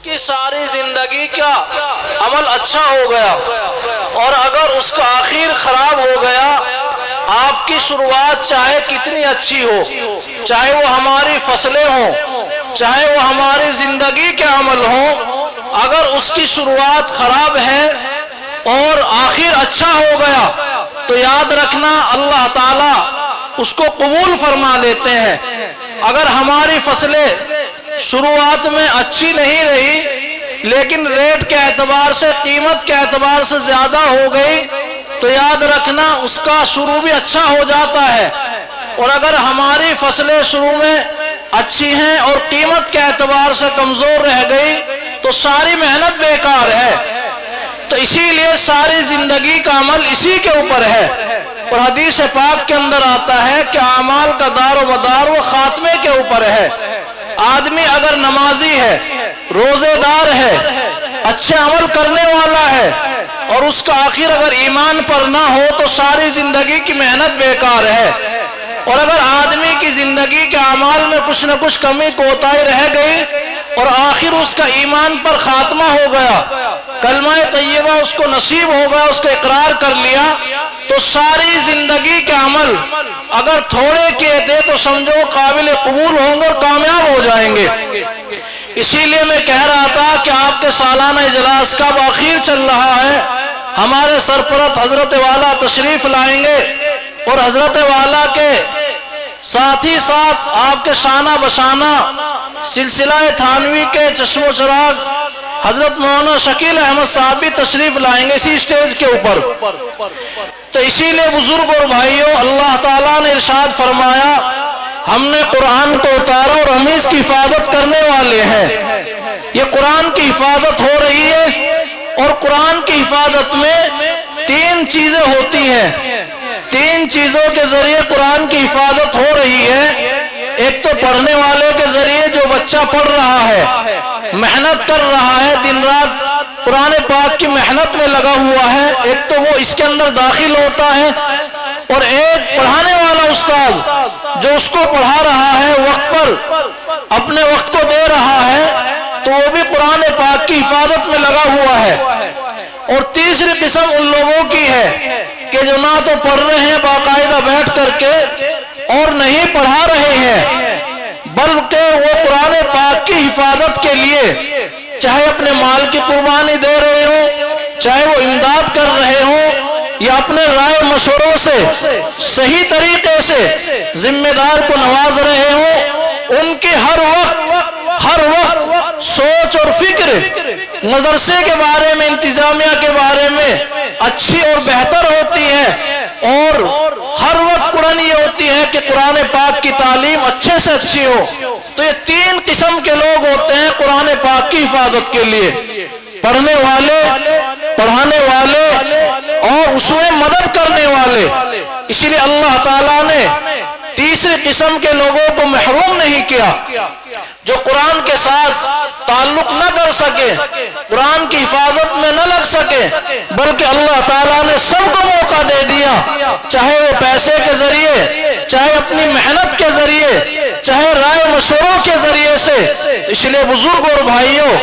کی ساری زندگی کا عمل اچھا ہو گیا اور اگر اس کا آخر خراب ہو گیا، آپ کی شروعات چاہے کتنی اچھی ہو، چاہے وہ ہماری فصلیں ہوں، چاہے وہ ہماری زندگی کے عمل ہوں، اگر اس کی شروعات خراب ہے اور آخر اچھا ہو گیا تو یاد رکھنا اللہ تعالیٰ اس کو قبول فرما لیتے ہیں۔ اگر ہماری فصلیں شروعات میں اچھی نہیں رہی لیکن ریٹ کے اعتبار سے، قیمت کے اعتبار سے زیادہ ہو گئی تو یاد رکھنا اس کا شروع بھی اچھا ہو جاتا ہے۔ اور اگر ہماری فصلیں شروع میں اچھی ہیں اور قیمت کے اعتبار سے کمزور رہ گئی تو ساری محنت بیکار ہے۔ تو اسی لیے ساری زندگی کا عمل اسی کے اوپر ہے۔ اور حدیث پاک کے اندر آتا ہے کہ اعمال کا دار و مدار وہ خاتمے کے اوپر ہے۔ آدمی اگر نمازی ہے، روزے دار ہے، اچھے عمل کرنے والا ہے اور اس کا آخر اگر ایمان پر نہ ہو تو ساری زندگی کی محنت بیکار ہے۔ اور اگر آدمی کی زندگی کے اعمال میں کچھ نہ کچھ کمی کوتاہی رہ گئی اور آخر اس کا ایمان پر خاتمہ ہو گیا، کلمہ طیبہ اس کو نصیب ہو گیا، اس کا اقرار کر لیا، تو ساری زندگی کے عمل اگر تھوڑے کیے تھے تو سمجھو قابل قبول ہوں گے اور کامیاب ہو جائیں گے۔ اسی لیے میں کہہ رہا تھا کہ آپ کے سالانہ اجلاس کا آخر چل رہا ہے، ہمارے سرپرست حضرت والا تشریف لائیں گے اور حضرت والا کے ساتھ ہی ساتھ آپ کے شانہ بشانہ سلسلہ تھانوی کے چشم و چراغ حضرت مولانا شکیل احمد صاحب بھی تشریف لائیں گے اسی سٹیج کے اوپر۔ تو اسی لیے بزرگ اور بھائیوں، اللہ تعالیٰ نے ارشاد فرمایا ہم نے قرآن کو اتارا اور ہم اس کی حفاظت کرنے والے ہیں۔ یہ قرآن کی حفاظت ہو رہی ہے اور قرآن کی حفاظت میں تین چیزیں ہوتی ہیں۔ تین چیزوں کے ذریعے قرآن کی حفاظت ہو رہی ہے۔ ایک تو پڑھنے والے کے ذریعے، جو بچہ پڑھ رہا ہے، محنت کر رہا ہے، دن رات قرآن پاک کی محنت میں لگا ہوا ہے، ایک تو وہ اس کے اندر داخل ہوتا ہے، اور ایک پڑھانے والا استاد جو اس کو پڑھا رہا ہے، وقت پر اپنے وقت کو دے رہا ہے، تو وہ بھی قرآن پاک کی حفاظت میں لگا ہوا ہے۔ اور تیسری قسم ان لوگوں کی ہے کہ جو نہ تو پڑھ رہے ہیں باقاعدہ بیٹھ کر کے اور نہیں پڑھا رہے ہیں، بلکہ وہ قرآن پاک کی حفاظت کے لیے چاہے اپنے مال کی قربانی دے رہے ہوں، چاہے وہ امداد کر رہے ہوں، یا اپنے رائے مشوروں سے صحیح طریقے سے ذمہ دار کو نواز رہے ہوں، ان کی ہر وقت سوچ اور فکر مدرسے کے بارے میں، انتظامیہ کے بارے میں اچھی اور بہتر ہوتی ہے، اور ہر وقت قرآن یہ ہوتی ہے کہ قرآن پاک کی تعلیم اچھے سے اچھی ہو۔ تو یہ تین قسم کے لوگ ہوتے ہیں قرآن پاک کی حفاظت کے لیے: پڑھنے والے، پڑھانے والے اور اس میں مدد کرنے والے۔ اسی لیے اللہ تعالیٰ نے تیسری قسم کے لوگوں کو محروم نہیں کیا، جو قرآن کے ساتھ تعلق نہ کر سکے، قرآن کی حفاظت میں نہ لگ سکے، بلکہ اللہ تعالیٰ نے سب کو موقع دے دیا، چاہے وہ پیسے کے ذریعے، چاہے اپنی محنت کے ذریعے، چاہے رائے مشوروں کے ذریعے سے۔ اس لیے بزرگ اور بھائیوں،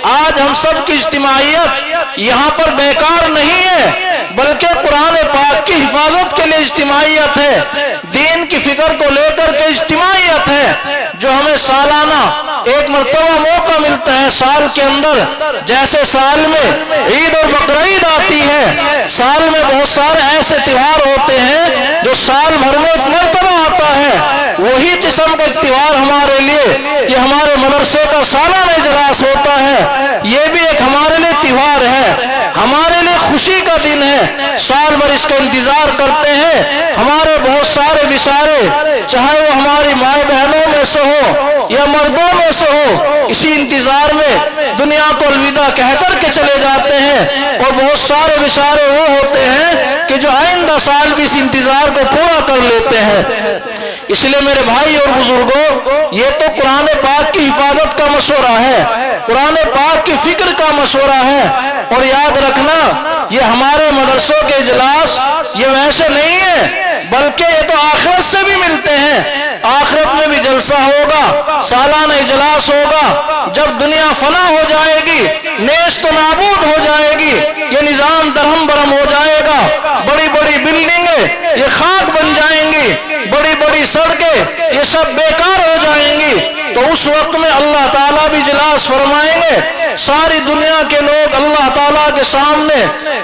آج ہم سب کی اجتماعیت یہاں پر بیکار نہیں ہے، بلکہ قرآن پاک کی حفاظت کے لیے اجتماعیت ہے، دین کی فکر کو لے کر کے اجتماعیت ہے، جو ہمیں سالانہ ایک مرتبہ موقع ملتا ہے سال کے اندر۔ جیسے سال میں عید اور بقرعید آتی ہے، سال میں بہت سارے ایسے تہوار ہوتے ہیں جو سال بھر میں ایک مرتبہ آتا ہے، وہی قسم کا تہوار ہمارے لیے یہ ہمارے مدرسے کا سالانہ اجلاس ہوتا ہے، یہ بھی ایک ہمارے لیے تہوار ہے، ہمارے لیے خوشی کا دن ہے، سال بھر اس کا انتظار کرتے ہیں۔ ہمارے بہت سارے بچارے، چاہے وہ ہماری مائیں بہنوں میں سے ہو یا مردوں میں سے ہو، اسی انتظار میں دنیا کو الوداع کہہ کر کے چلے جاتے ہیں، اور بہت سارے بچارے وہ ہوتے ہیں کہ جو آئندہ سال بھی اس انتظار کو پورا کر لیتے ہیں۔ اس لیے میرے بھائی اور بزرگوں، یہ تو قرآن پاک کی حفاظت کا مشورہ ہے۔ قرآن پاک کی फिक्र का मशवरा है। और याद रखना, ये हमारे मदरसों के इजलास ये वैसे नहीं है, बल्कि ये तो आखिरत से भी मिलते हैं। आखिरत में भी जलसा होगा, सालाना इजलास होगा। जब दुनिया फना हो जाएगी, नेस्त तो नाबूद हो जाएगी, ये निजाम दरहम बरहम हो जाएगा, बड़ी बड़ी बिल्डिंगें ये खाक बन जाएंगी, बड़ी बड़ी सड़कें ये सब बेकार हो जाएंगी। तो उस वक्त में अल्लाह ताला भी इजलास फरमाएंगे, सारी दुनिया के लोग अल्लाह ताला के सामने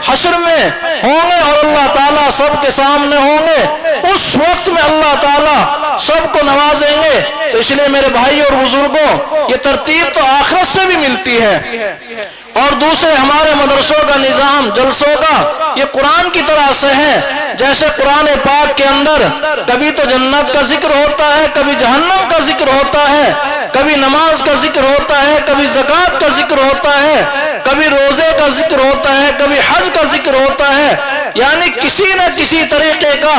हश्र में होंगे और अल्लाह ताला सबके सामने होंगे। उस वक्त में अल्लाह ताला सबको नवाजेंगे। तो इसलिए मेरे भाई और बुजुर्गों, ये तरतीब तो आखिरत से भी मिलती है। और दूसरे हमारे मदरसों का निजाम जलसों का ये कुरान की तरह से है। जैसे कुरान पाक के अंदर कभी तो जन्नत का जिक्र होता है, कभी जहन्नम का जिक्र होता है, कभी नमाज का जिक्र होता है, कभी ज़कात का जिक्र होता है, कभी रोजे का जिक्र होता है, कभी हज का जिक्र होता है। यानी किसी न किसी तरीके का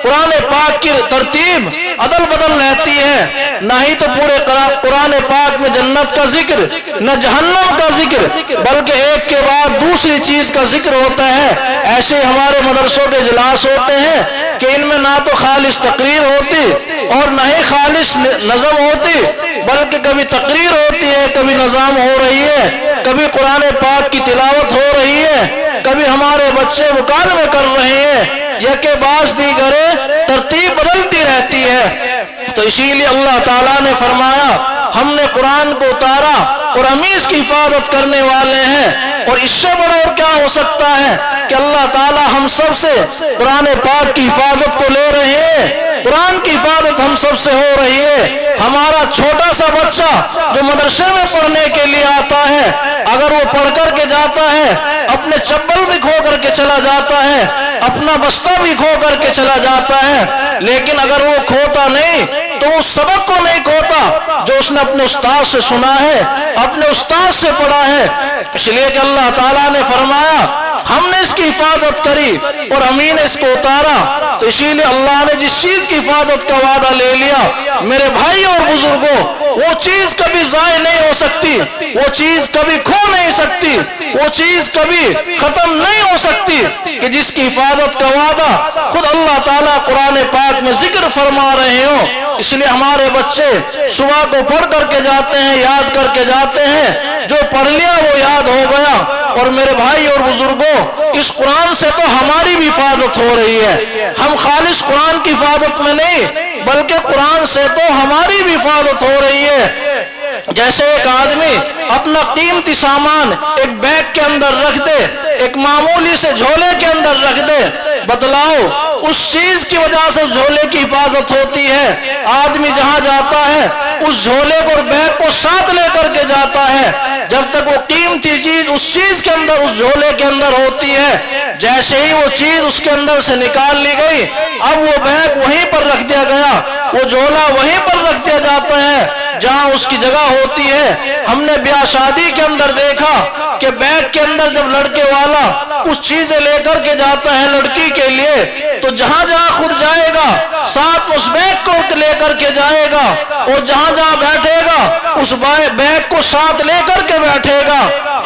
कुरान पाक की तरतीब अदल बदल रहती है। ना ही तो पूरे कुरान पाक में जन्नत का जिक्र, न जहन्नम का जिक्र, बल्कि एक के बाद दूसरी चीज का जिक्र होता है। ऐसे हमारे मदरसों के इजलास होते हैं कि इनमें ना तो खालिस तकरीर होती और न ही खालिस नज़म होती, बल्कि कभी तकरीर होती है, कभी नज़ाम हो रही है, कभी कुरान पाक की तिलावत हो रही है, कभी हमारे बच्चे मुकालमे कर रहे हैं। यह के बास दीगरे तरतीब बदलती रहती है। तो इसीलिए अल्लाह ताला ने फरमाया, हमने कुरान को उतारा और हम ही इसकी हिफाजत करने वाले हैं। और इससे बड़ा और क्या हो सकता है कि अल्लाह ताला हम सब से कुरान पाक की हिफाजत को ले रहे हैं। कुरान की हिफाजत हम सब से हो रही है। हमारा छोटा सा बच्चा जो मदरसे में पढ़ने के लिए आता है, अगर वो पढ़ कर के जाता है, अपने चप्पल भी खो करके चला जाता है, अपना बस्ता भी खो करके चला जाता है, लेकिन अगर वो खोता नहीं तो उस सबक को नहीं खोता जो उसने अपने उस्ताद से सुना है, अपने उस्ताद से पढ़ा है। इसलिए कि अल्लाह ताला ने फरमाया, हमने इसकी हिफाजत करी और अमीन ने इसको उतारा। तो इसीलिए अल्लाह ने जिस चीज की हिफाजत का वादा ले लिया, मेरे भाई और बुजुर्गों, वो चीज कभी जाय नहीं हो सकती, वो चीज कभी खो नहीं सकती, वो चीज कभी खत्म नहीं हो सकती कि जिसकी हिफाजत का वादा खुद अल्लाह ताला कुरान पाक में जिक्र फरमा रहे हो। इसलिए हमारे बच्चे सुबह को पढ़ करके जाते हैं, याद करके जाते हैं, जो पढ़ लिया वो याद हो गया। और मेरे भाई और बुजुर्गों, इस कुरान से तो हमारी भी हिफाजत हो रही है। हम खालिस कुरान की हिफाजत में नहीं, बल्कि कुरान से तो हमारी भी हिफाजत हो रही है। जैसे एक आदमी अपना कीमती सामान एक बैग के अंदर रख दे, एक मामूली से झोले के अंदर रख दे, बतलाओ उस चीज की वजह से झोले की हिफाजत होती है। आदमी जहां जाता है उस झोले को और बैग को साथ लेकर के जाता है, जब तक वो कीमती चीज उस चीज के अंदर, उस झोले के अंदर होती है। जैसे ही वो चीज उसके अंदर से निकाल ली गई, अब वो बैग वहीं पर रख दिया गया, वो झोला वहीं पर रख दिया जाता है जहां उसकी जगह होती है। हमने ब्याह शादी के अंदर देखा कि बैग के अंदर जब लड़के वाला कुछ चीजें लेकर के जाता है लड़की के लिए, तो जहां जहां खुद जाएगा साथ उस बैग को लेकर के जाएगा, और जहां जहां बैठेगा उस बैग को साथ लेकर के बैठेगा।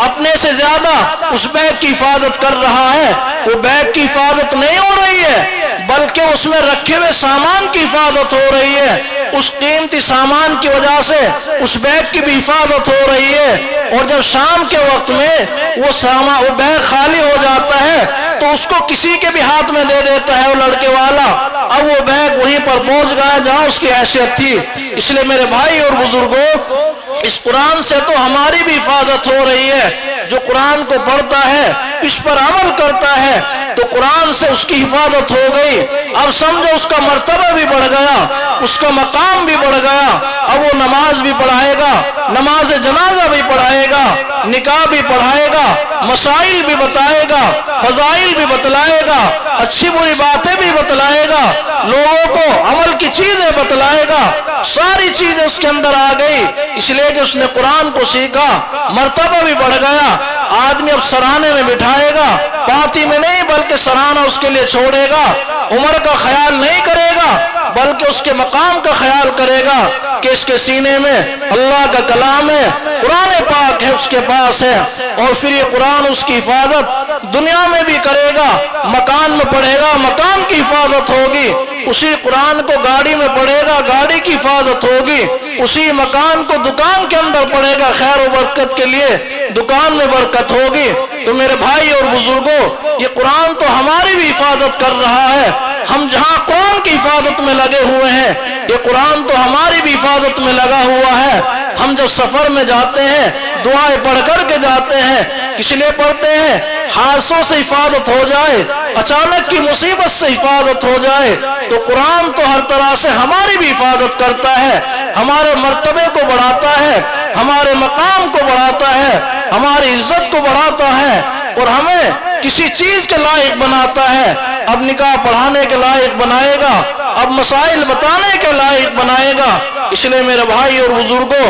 अपने से ज्यादा उस बैग की हिफाजत कर रहा है। वो बैग की हिफाजत नहीं हो रही है, बल्कि उसमें रखे हुए सामान की हिफाजत हो रही है। उस कीमती सामान की वजह से उस बैग की भी हिफाजत हो रही है। और जब शाम के वक्त में वो बैग खाली हो जाता है, तो उसको किसी के भी हाथ में दे देता है वो लड़के वाला। अब वो बैग वहीं पर पहुंच गया जहां उसकी हैसियत थी। इसलिए मेरे भाई और बुजुर्गों, इस कुरान से तो हमारी भी हिफाजत हो रही है। जो कुरान को पढ़ता है, इस पर अमल करता है, तो कुरान से उसकी हिफाजत हो गई। अब समझो उसका मर्तबा भी बढ़ गया, उसका मकाम भी बढ़ गया। अब वो नमाज भी पढ़ाएगा, नमाज जनाजा भी पढ़ाएगा, निकाह भी पढ़ाएगा, मसाइल भी बताएगा, फजाइल भी बतलाएगा, अच्छी बुरी बातें भी बतलाएगा, लोगों को अमल की चीजें बतलाएगा। सारी चीजें उसके अंदर आ गई, इसलिए कि उसने कुरान को सीखा, मर्तबा भी बढ़ गया। आदमी अब सराहने में बिठाएगा, पाती में नहीं बल्कि सराहना उसके लिए छोड़ेगा, उम्र का ख्याल नहीं करेगा बल्कि उसके मकाम का ख्याल करेगा कि इसके सीने में अल्लाह का कलाम है, कुरान पाक है उसके पास है, और फिर ये कुरान उसकी हिफाजत दुनिया में भी करेगा, मकान में पढ़ेगा, मकान की हिफाजत होगी, उसी कुरान को गाड़ी में पढ़ेगा, गाड़ी की हिफाजत होगी, उसी मकान को दुकान के अंदर पढ़ेगा, खैर और बरकत के लिए दुकान में बरकत होगी। तो मेरे भाई और बुजुर्गों, ये कुरान तो हमारी भी हिफाजत कर रहा है। हम जहाँ कुरान की हिफाजत में लगे हुए हैं, ये कुरान तो हमारी भी हिफाजत में लगा हुआ है। हम जब सफर में जाते हैं, दुआएं पढ़ कर के जाते हैं, किस लिए पढ़ते हैं? हादसों से हिफाजत हो जाए, अचानक की मुसीबत से हिफाजत हो जाए। तो कुरान तो हर तरह से हमारी भी हिफाजत करता है, हमारे मर्तबे को बढ़ाता है, हमारे मकाम को बढ़ाता है, हमारी इज्जत को बढ़ाता है और हमें किसी चीज के लायक बनाता है। अब निकाह पढ़ाने के लायक बनाएगा, अब मसाइल बताने के लायक बनाएगा। इसलिए मेरे भाई और बुजुर्गों,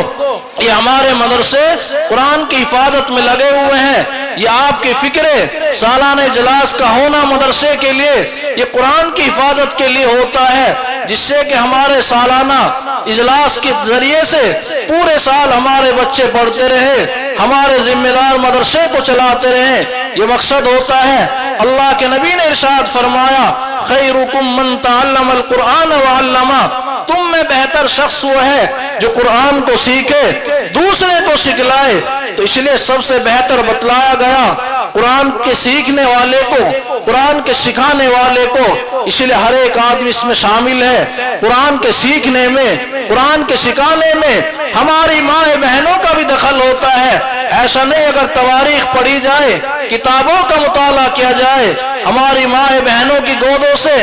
ये हमारे मदरसे कुरान की हिफाजत में लगे हुए हैं। ये आपकी फिक्र सालाना इजलास का होना मदरसे के लिए ये कुरान की हिफाजत के लिए होता है, जिससे कि हमारे सालाना इजलास के जरिए से पूरे साल हमारे बच्चे पढ़ते रहे, हमारे जिम्मेदार मदरसे को चलाते रहे, ये मकसद होता है। अल्लाह के नबी ने इरशाद फरमाया, खैरुकुम मन तअल्लमल कुरान व अल्लमा, तुम में बेहतर शख्स वो है जो कुरान को सीखे, दूसरे को सिखलाए। तो इसलिए सबसे बेहतर बतलाया गया कुरान के सीखने वाले को, कुरान के सिखाने वाले को। इसलिए हर एक आदमी इसमें शामिल है। कुरान के सीखने में, कुरान के सिखाने में हमारी माँ बहनों का भी दखल होता है। ऐसा नहीं अगर तवारीख पढ़ी जाए, किताबों का मुताला किया जाए, हमारी माँ बहनों की गोदों से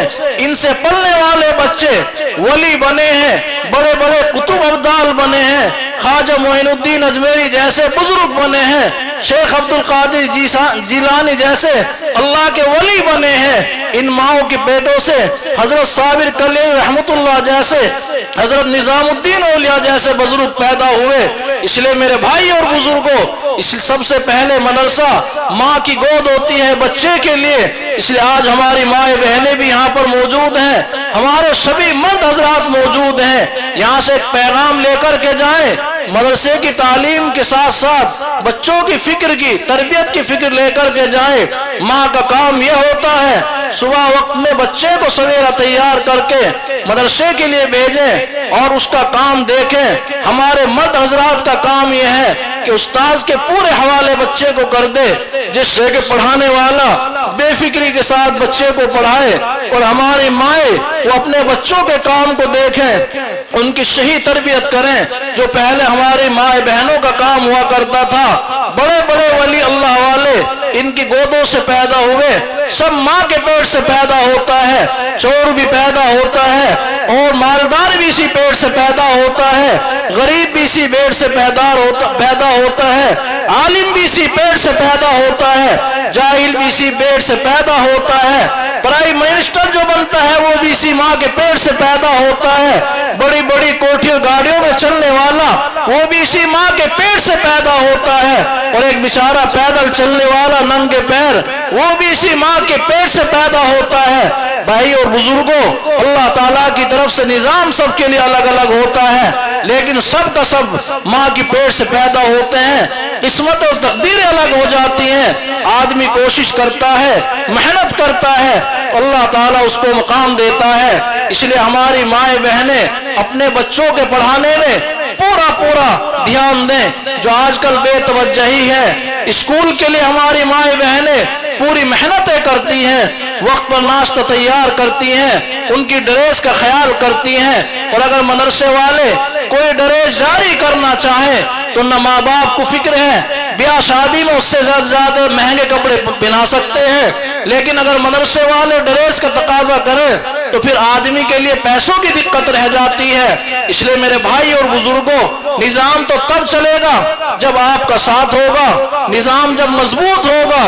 इनसे पलने वाले बच्चे वली बने हैं, बड़े बड़े कुतुब अब्दाल बने हैं, ख्वाजा मोइनुद्दीन अजमेरी जैसे बुजुर्ग बने हैं, शेख अब्दुल कादिर जिलानी जैसे अल्लाह के वली बने हैं। इन माओं के पेटों से हजरत साबिर कलीम रहमतुल्लाह जैसे, हजरत निजामुद्दीन औलिया जैसे बुजुर्ग पैदा हुए। इसलिए मेरे भाई और बुजुर्गों, इस सबसे पहले मदरसा माँ की गोद होती है बच्चे के लिए। इसलिए आज हमारी माएँ बहनें भी यहाँ पर मौजूद हैं, हमारे सभी मर्द हजरात मौजूद हैं। यहाँ से एक पैगाम लेकर के जाएं, मदरसे की तालीम के साथ साथ बच्चों की फिक्र की, तरबियत की फिक्र लेकर के जाए। माँ का काम यह होता है सुबह वक्त में बच्चे को सवेरा तैयार करके मदरसे के लिए भेजें और उसका काम देखें। हमारे मर्द हजरात का काम यह है कि उस्ताद के पूरे हवाले बच्चे को कर दे, जिससे कि पढ़ाने वाला बेफिक्री के साथ बच्चे को पढ़ाए और हमारी माएँ वो अपने बच्चों के काम को देखें, उनकी सही तरबियत करें। जो पहले हमारी माए बहनों का काम हुआ करता था, बड़े बड़े वली अल्लाह वाले इनकी गोदों से पैदा हुए, सब माँ के पेट से पैदा होता है, चोर भी पैदा होता है और मालदार भी इसी पेट से पैदा होता है, गरीब भी इसी पेट से पैदा होता है, आलिम भी इसी पेट से पैदा होता है, जाहिल भी इसी पेट से पैदा होता है, प्राइम मिनिस्टर जो बनता है वो भी इसी माँ के पेट से पैदा होता है, बड़ी बड़ी कोठियों गाड़ियों में चलने वाला वो भी इसी माँ के पेट से पैदा होता है, और एक बेचारा पैदल चलने वाला नंगे पैर वो भी इसी माँ के पेट से पैदा होता है। भाई और बुजुर्गों, अल्लाह ताला की तरफ से निजाम सबके लिए अलग अलग होता है, लेकिन सब का सब माँ की पेट से पैदा होते हैं। किस्मत और तकदीरें अलग हो जाती हैं। आदमी कोशिश करता है, मेहनत करता है, अल्लाह ताला उसको मकाम देता है। इसलिए हमारी माएँ बहनें अपने बच्चों के पढ़ाने में पूरा पूरा ध्यान दें। जो आजकल बेतवज्जही है, स्कूल के लिए हमारी माएँ बहनें पूरी मेहनतें करती हैं, वक्त पर नाश्ता तैयार करती हैं, उनकी ड्रेस का ख्याल करती हैं। और अगर मदरसे वाले कोई ड्रेस जारी करना चाहे तो न माँ बाप को फिक्र है, ब्याह शादी में उससे ज्यादा महंगे कपड़े पहना सकते हैं, लेकिन अगर मदरसे वाले ड्रेस का तकाजा करें तो फिर आदमी के लिए पैसों की दिक्कत रह जाती है। इसलिए मेरे भाई और बुजुर्गों, निजाम तो तब चलेगा जब आपका साथ होगा, निजाम जब मजबूत होगा,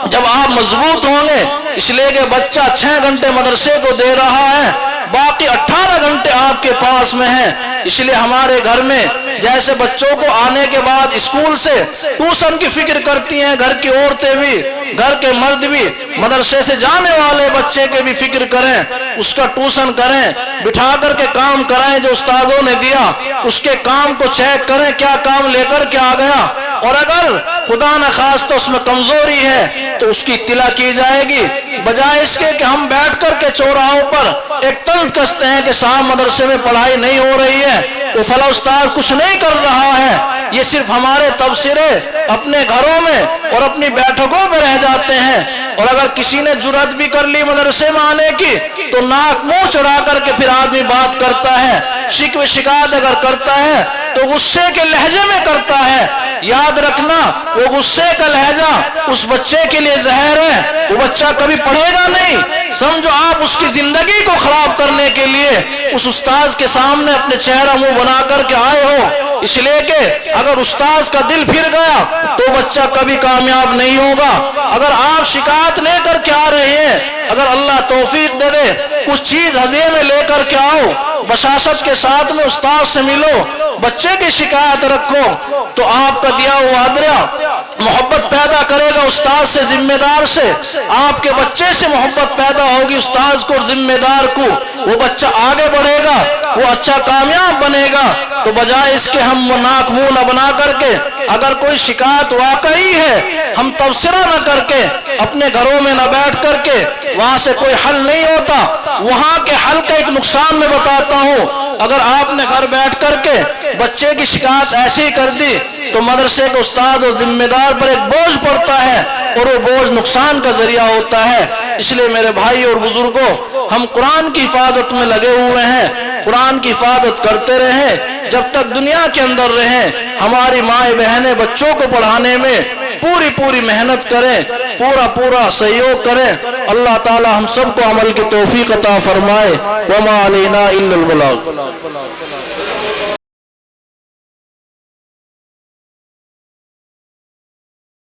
जब आप मजबूत होंगे। इसलिए कि बच्चा 6 घंटे मदरसे को दे रहा है, باقی 18 گھنٹے آپ کے پاس میں ہیں۔ اس لیے ہمارے گھر میں جیسے بچوں کو آنے کے بعد اسکول سے ٹیوشن کی فکر کرتی ہیں، گھر کی عورتیں بھی، گھر کے مرد بھی، مدرسے سے جانے والے بچے کے بھی فکر کریں، اس کا ٹیوشن کریں، بٹھا کر کے کام کرائیں جو استادوں نے دیا، اس کے کام کو چیک کریں کیا کام لے کر کے آ گیا، اور اگر خدا نخواستہ اس میں کمزوری ہے تو اس کی اطلاع کی جائے گی، بجائے اس کے کہ ہم بیٹھ کر کے چوراہوں پر ایک طنز کستے ہیں کہ صاحب مدرسے میں پڑھائی نہیں ہو رہی ہے، وہ فلاں استاد کچھ نہیں کر رہا ہے۔ یہ صرف ہمارے تبصرے اپنے گھروں میں اور اپنی بیٹھکوں میں رہ جاتے ہیں، اور اگر کسی نے جرات بھی کر لی مدرسے میں آنے کی تو ناک منہ چڑھا کر کے پھر آدمی بات کرتا ہے، شکوے شکایت اگر کرتا ہے تو غصے کے لہجے میں کرتا ہے۔ یاد رکھنا وہ غصے کا لہجہ اس بچے کے لیے زہر ہے، وہ بچہ کبھی پڑھے گا نہیں۔ سمجھو آپ اس کی زندگی کو خراب کرنے کے لیے اس استاذ کے سامنے اپنے چہرہ منہ بنا کر کے آئے ہو، اس لیے کہ اگر استاذ کا دل پھر گیا تو بچہ کبھی کامیاب نہیں ہوگا۔ اگر آپ شکایت لے کر کے آ رہے ہیں، اگر اللہ توفیق دے دے کچھ چیز ہدیے میں لے کر کے آؤ، بشاشت کے ساتھ میں استاذ سے ملو، بچے کی شکایت رکھو، تو آپ کا دیا ہوا ہدیہ محبت پیدا کرے گا استاذ سے، ذمہ دار سے، آپ کے بچے سے محبت پیدا ہوگی استاذ کو اور ذمہ دار کو، وہ بچہ آگے بڑھے گا، وہ اچھا کامیاب بنے گا۔ تو بجائے اس کے ہم ناک منہ نہ بنا کر کے، اگر کوئی شکایت واقعی ہے ہم تبصرہ نہ کر کے اپنے گھروں میں نہ بیٹھ کر کے، وہاں سے کوئی حل نہیں ہوتا، وہاں کے حل کا ایک نقصان میں بتاتا ہوں۔ اگر آپ نے گھر بیٹھ کر کے بچے کی شکایت ایسی کر دی تو مدرسے کے استاد اور ذمہ دار پر ایک بوجھ پڑتا ہے، اور وہ بوجھ نقصان کا ذریعہ ہوتا ہے۔ اس لیے میرے بھائی اور بزرگوں، ہم قرآن کی حفاظت میں لگے ہوئے ہیں، قرآن کی حفاظت کرتے رہیں جب تک دنیا کے اندر رہیں۔ ہماری مائیں بہنیں بچوں کو پڑھانے میں پوری محنت کریں، پورا سہیوگ کریں۔ اللہ تعالی ہم سب کو عمل کی توفیق عطا فرمائے۔ وما علینا الا البلاغ۔